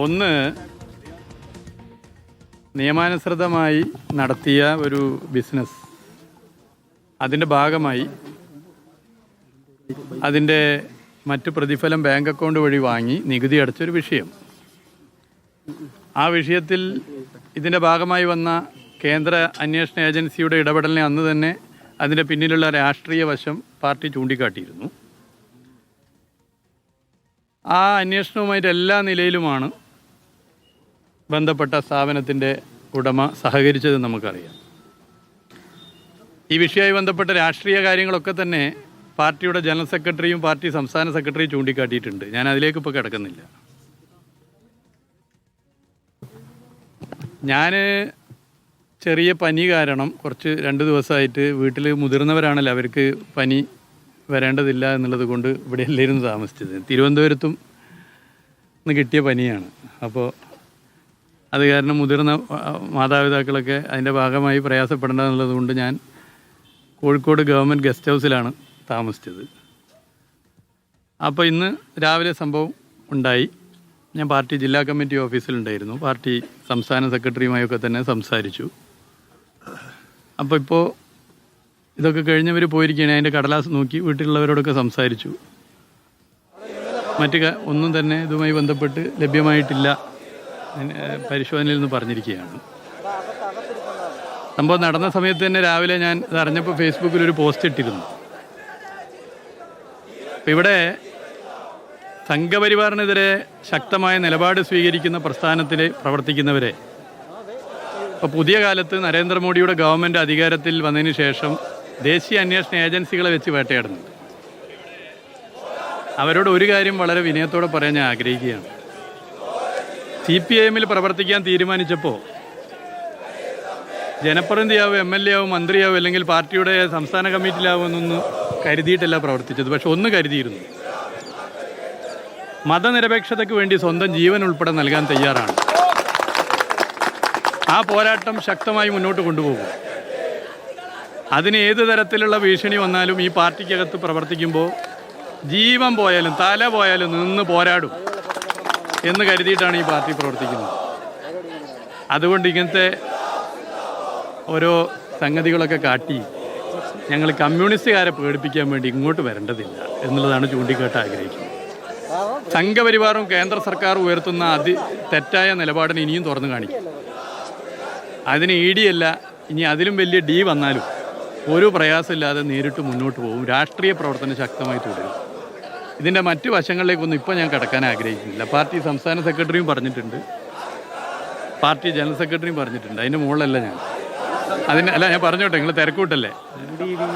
ഒന്ന്, നിയമാനുസൃതമായി നടത്തിയ ഒരു ബിസിനസ്, അതിൻ്റെ ഭാഗമായി അതിൻ്റെ മറ്റു പ്രതിഫലം ബാങ്ക് അക്കൗണ്ട് വഴി വാങ്ങി നികുതി അടച്ചൊരു വിഷയം. ആ വിഷയത്തിൽ ഇതിൻ്റെ ഭാഗമായി വന്ന കേന്ദ്ര അന്വേഷണ ഏജൻസിയുടെ ഇടപെടലിനെ അന്ന് തന്നെ അതിൻ്റെ പിന്നിലുള്ള രാഷ്ട്രീയ വശം പാർട്ടി ചൂണ്ടിക്കാട്ടിയിരുന്നു. ആ അന്വേഷണവുമായിട്ട് എല്ലാ നിലയിലുമാണ് ബന്ധപ്പെട്ട സ്ഥാപനത്തിൻ്റെ ഉടമ സഹകരിച്ചതെന്ന് നമുക്കറിയാം. ഈ വിഷയവുമായി ബന്ധപ്പെട്ട രാഷ്ട്രീയ കാര്യങ്ങളൊക്കെ തന്നെ പാർട്ടിയുടെ ജനറൽ സെക്രട്ടറിയും പാർട്ടി സംസ്ഥാന സെക്രട്ടറിയും ചൂണ്ടിക്കാട്ടിയിട്ടുണ്ട്. ഞാൻ അതിലേക്ക് ഇപ്പോൾ കിടക്കുന്നില്ല. ഞാൻ ചെറിയ പനി കാരണം കുറച്ച് 2 ദിവസമായിട്ട് വീട്ടിൽ മുതിർന്നവരാണല്ലോ, അവർക്ക് പനി വരേണ്ടതില്ല എന്നുള്ളത് കൊണ്ട് ഇവിടെ എല്ലാവരും താമസിച്ചത്. തിരുവനന്തപുരത്തും നിന്ന് കിട്ടിയ പനിയാണ്. അപ്പോൾ അത് കാരണം മുതിർന്ന മാതാപിതാക്കളൊക്കെ അതിൻ്റെ ഭാഗമായി പ്രയാസപ്പെടേണ്ടതെന്നുള്ളത് കൊണ്ട് ഞാൻ കോഴിക്കോട് ഗവൺമെൻറ് ഗസ്റ്റ് ഹൗസിലാണ് താമസിച്ചത്. അപ്പോൾ ഇന്ന് രാവിലെ സംഭവം ഉണ്ടായി. ഞാൻ പാർട്ടി ജില്ലാ കമ്മിറ്റി ഓഫീസിലുണ്ടായിരുന്നു. പാർട്ടി സംസ്ഥാന സെക്രട്ടറിയുമായൊക്കെ തന്നെ സംസാരിച്ചു. അപ്പോൾ ഇപ്പോൾ ഇതൊക്കെ കഴിഞ്ഞവർ പോയിരിക്കുകയാണ്. അതിൻ്റെ കടലാസ് നോക്കി വീട്ടിലുള്ളവരോടൊക്കെ സംസാരിച്ചു. മറ്റ് ഒന്നും തന്നെ ഇതുമായി ബന്ധപ്പെട്ട് ലഭ്യമായിട്ടില്ല, പരിശോധനയിൽ നിന്ന് പറഞ്ഞിരിക്കുകയാണ്. സംഭവം നടന്ന സമയത്ത് തന്നെ രാവിലെ ഞാൻ അറിഞ്ഞപ്പോൾ ഫേസ്ബുക്കിലൊരു പോസ്റ്റ് ഇട്ടിരുന്നു. അപ്പം ഇവിടെ സംഘപരിവാറിനെതിരെ ശക്തമായ നിലപാട് സ്വീകരിക്കുന്ന പ്രസ്ഥാനത്തിൽ പ്രവർത്തിക്കുന്നവരെ ഇപ്പോൾ പുതിയ കാലത്ത് നരേന്ദ്രമോദിയുടെ ഗവൺമെൻറ് അധികാരത്തിൽ വന്നതിന് ശേഷം ദേശീയ അന്വേഷണ ഏജൻസികളെ വെച്ച് വേട്ടയാടുന്നുണ്ട്. അവരോട് ഒരു കാര്യം വളരെ വിനയത്തോടെ പറയാൻ ഞാൻ ആഗ്രഹിക്കുകയാണ്. CPIM പ്രവർത്തിക്കാൻ തീരുമാനിച്ചപ്പോൾ ജനപ്രതിനിധിയാവും, MLA ആവും, മന്ത്രിയാവും, അല്ലെങ്കിൽ പാർട്ടിയുടെ സംസ്ഥാന കമ്മിറ്റിയിലാവും എന്നൊന്നും കരുതിയിട്ടല്ല പ്രവർത്തിച്ചത്. പക്ഷെ ഒന്ന് കരുതിയിരുന്നു, മതനിരപേക്ഷതയ്ക്ക് വേണ്ടി സ്വന്തം ജീവൻ ഉൾപ്പെടെ നൽകാൻ തയ്യാറാണ്. ആ പോരാട്ടം ശക്തമായി മുന്നോട്ട് കൊണ്ടുപോകും. അതിന് ഏത് തരത്തിലുള്ള ഭീഷണി വന്നാലും ഈ പാർട്ടിക്കകത്ത് പ്രവർത്തിക്കുമ്പോൾ ജീവൻ പോയാലും തല പോയാലും നിന്ന് പോരാടും എന്ന് കരുതിയിട്ടാണ് ഈ പാർട്ടി പ്രവർത്തിക്കുന്നത്. അതുകൊണ്ട് ഇങ്ങനത്തെ ഓരോ സംഗതികളൊക്കെ കാട്ടി ഞങ്ങൾ കമ്മ്യൂണിസ്റ്റുകാരെ പേടിപ്പിക്കാൻ വേണ്ടി ഇങ്ങോട്ട് വരേണ്ടതില്ല എന്നുള്ളതാണ് ചൂണ്ടിക്കാട്ട് ആഗ്രഹിക്കുന്നത്. സംഘപരിവാറും കേന്ദ്ര സർക്കാർ ഉയർത്തുന്ന തെറ്റായ നിലപാടിന് ഇനിയും തുറന്നു കാണിക്കും. അതിന് ED അല്ല, ഇനി അതിലും വലിയ D വന്നാലും ഒരു പ്രയാസമില്ലാതെ നേരിട്ട് മുന്നോട്ട് പോകും. രാഷ്ട്രീയ പ്രവർത്തനം ശക്തമായി തുടരും. ഇതിൻ്റെ മറ്റു വശങ്ങളിലേക്കൊന്നും ഇപ്പോൾ ഞാൻ കടക്കാൻ ആഗ്രഹിക്കുന്നില്ല. പാർട്ടി സംസ്ഥാന സെക്രട്ടറിയും പറഞ്ഞിട്ടുണ്ട്, പാർട്ടി ജനറൽ സെക്രട്ടറിയും പറഞ്ഞിട്ടുണ്ട്. അതിൻ്റെ മുകളിലല്ല ഞാൻ പറഞ്ഞോട്ടെ, നിങ്ങൾ തിരക്കൂട്ടല്ലേ.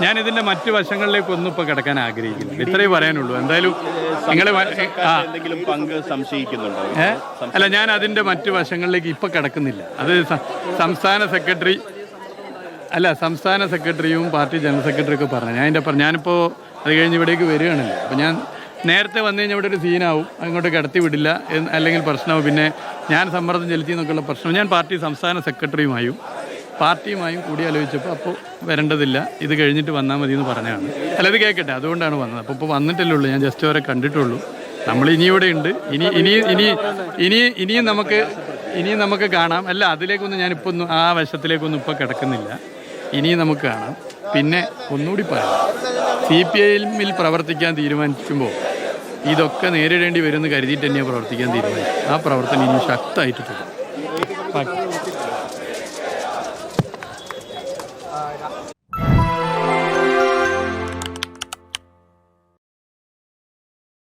ഞാൻ ഇതിൻ്റെ മറ്റു വശങ്ങളിലേക്കൊന്നും ഇപ്പോൾ കിടക്കാൻ ആഗ്രഹിക്കുന്നില്ല. ഇത്രയും പറയാനുള്ളൂ. എന്തായാലും നിങ്ങൾ പങ്ക് സംശയിക്കുന്നുണ്ടോ? അല്ല, ഞാൻ അതിൻ്റെ മറ്റു വശങ്ങളിലേക്ക് ഇപ്പോൾ കിടക്കുന്നില്ല. അത് സംസ്ഥാന സെക്രട്ടറിയും പാർട്ടി ജനറൽ സെക്രട്ടറിയൊക്കെ പറഞ്ഞു. ഞാനിപ്പോൾ അത് കഴിഞ്ഞ് ഇവിടേക്ക് വരികയാണല്ലോ. അപ്പോൾ ഞാൻ നേരത്തെ വന്നു കഴിഞ്ഞാൽ ഇവിടെ ഒരു സീനാവും, അങ്ങോട്ട് കിടത്തി വിടില്ല, അല്ലെങ്കിൽ പ്രശ്നമാവും. പിന്നെ ഞാൻ സമ്മർദ്ദം ചെലുത്തി എന്നൊക്കെയുള്ള പ്രശ്നം ഞാൻ പാർട്ടി സംസ്ഥാന സെക്രട്ടറിയുമായും പാർട്ടിയുമായും കൂടി ആലോചിച്ചപ്പോൾ അപ്പോൾ വരേണ്ടതില്ല, ഇത് കഴിഞ്ഞിട്ട് വന്നാൽ മതി എന്ന് പറഞ്ഞതാണ്. അല്ല, ഇത് കേൾക്കട്ടെ, അതുകൊണ്ടാണ് വന്നത്. അപ്പോൾ വന്നിട്ടല്ലേ ഉള്ളൂ, ഞാൻ ജസ്റ്റ് അവരെ കണ്ടിട്ടുള്ളൂ. നമ്മൾ ഇനിയൂടെ ഉണ്ട്, ഇനിയും നമുക്ക് കാണാം. അല്ല, അതിലേക്കൊന്നും ഞാനിപ്പോൾ ആ വശത്തിലേക്കൊന്നും ഇപ്പോൾ കിടക്കുന്നില്ല. ഇനിയും നമുക്ക് കാണാം. പിന്നെ ഒന്നുകൂടി പറയാം, CPIM പ്രവർത്തിക്കാൻ തീരുമാനിക്കുമ്പോൾ ഇതൊക്കെ നേരിടേണ്ടി വരുമെന്ന് കരുതിയിട്ട് തന്നെയാണ് പ്രവർത്തിക്കാൻ തീരുമാനിച്ചു. ആ പ്രവർത്തനം ഇനി ശക്തമായിട്ട് തുടരും.